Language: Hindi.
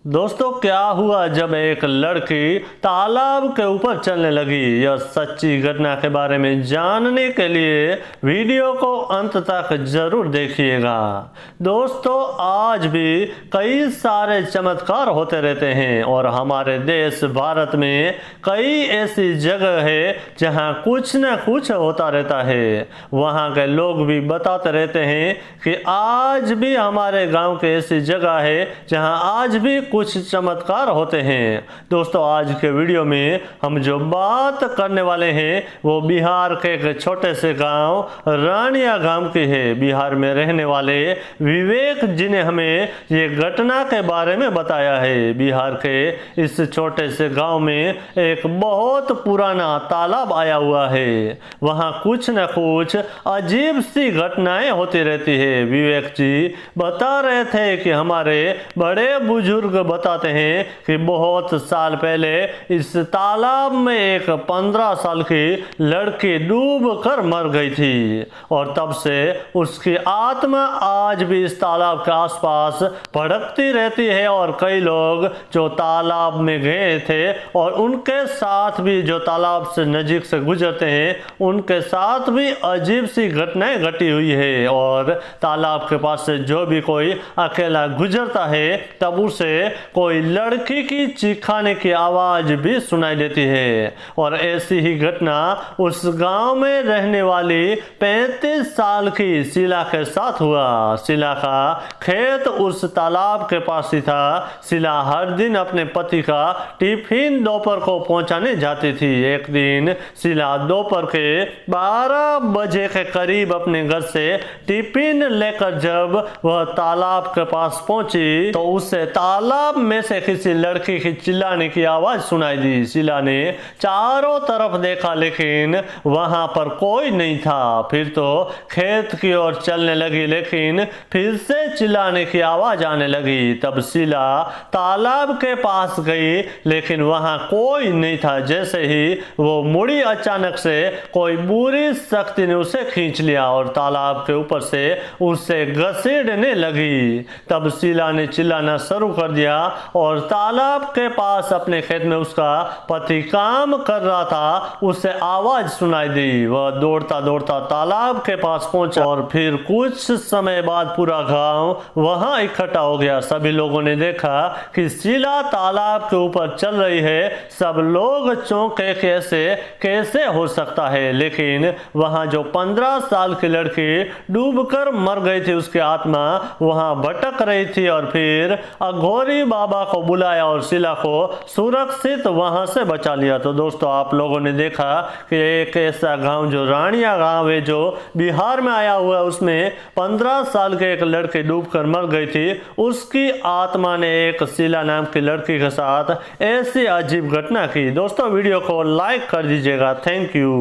दोस्तों, क्या हुआ जब एक लड़की तालाब के ऊपर चलने लगी। यह सच्ची घटना के बारे में जानने के लिए वीडियो को अंत तक जरूर देखिएगा। दोस्तों, आज भी कई सारे चमत्कार होते रहते हैं और हमारे देश भारत में कई ऐसी जगह है जहां कुछ न कुछ होता रहता है। वहां के लोग भी बताते रहते हैं कि आज भी हमारे गांव की ऐसी जगह है जहां आज भी कुछ चमत्कार होते हैं। दोस्तों, आज के वीडियो में हम जो बात करने वाले हैं वो बिहार के एक छोटे से गांव रानिया गांव की है। बिहार में रहने वाले विवेक जी ने हमें ये घटना के बारे में बताया है। बिहार के इस छोटे से गांव में एक बहुत पुराना तालाब आया हुआ है। वहां कुछ न कुछ अजीब सी घटनाएं होती रहती है। विवेक जी बता रहे थे कि हमारे बड़े बुजुर्ग बताते हैं कि बहुत साल पहले इस तालाब में एक 15 साल की लड़की डूब कर मर गई थी और तब से उसकी आत्मा आज भी इस तालाब के आसपास भटकती रहती है। और कई लोग जो तालाब में गए थे और उनके साथ भी जो तालाब से नजीक से गुजरते हैं उनके साथ भी अजीब सी घटनाएं घटी हुई है। और तालाब के पास से जो भी कोई अकेला गुजरता है तब उसे कोई लड़की की चिल्लाने की आवाज भी सुनाई देती है। और ऐसी ही घटना उस गांव में रहने वाली 35 साल की शीला के साथ हुआ। शीला का खेत उस तालाब के पास ही था। शीला हर दिन अपने पति का टिफिन दोपहर को पहुंचाने जाती थी। एक दिन शीला दोपहर के 12 बजे के करीब अपने घर से टिफिन लेकर जब वह तालाब के पास पहुंची तो उसे तालाब में से किसी लड़की की चिल्लाने की आवाज सुनाई दी। शीला ने चारों तरफ देखा लेकिन वहां पर कोई नहीं था। फिर तो खेत की ओर चलने लगी लेकिन फिर से चिल्लाने की आवाज आने लगी। तब शीला तालाब के पास गई लेकिन वहां कोई नहीं था। जैसे ही वो मुड़ी अचानक से कोई बुरी शक्ति ने उसे खींच लिया और तालाब के ऊपर से उसे घसीटने लगी। तब शीला ने चिल्लाना शुरू कर दिया और तालाब के पास अपने खेत में उसका पति काम कर रहा था। उसे आवाज सुनाई दी। वह दौड़ता दौड़ता तालाब के पास पहुंचा और फिर कुछ समय बाद पूरा गांव वहां इकट्ठा हो गया। सभी लोगों ने देखा कि शीला तालाब के ऊपर चल रही है। सब लोग चौंके, कैसे कैसे हो सकता है। लेकिन वहां जो 15 साल की लड़की डूबकर मर गई थी उसकी आत्मा वहां भटक रही थी। और फिर अघोरी बाबा को बुलाया और शीला को सुरक्षित वहां से बचा लिया। तो दोस्तों, आप लोगों ने देखा कि एक ऐसा गांव जो रानिया गांव है जो बिहार में आया हुआ है उसमें 15 साल के एक लड़की डूबकर मर गई थी। उसकी आत्मा ने एक शीला नाम की लड़की के साथ ऐसी अजीब घटना की। दोस्तों, वीडियो को लाइक कर दीजिएगा। Thank you.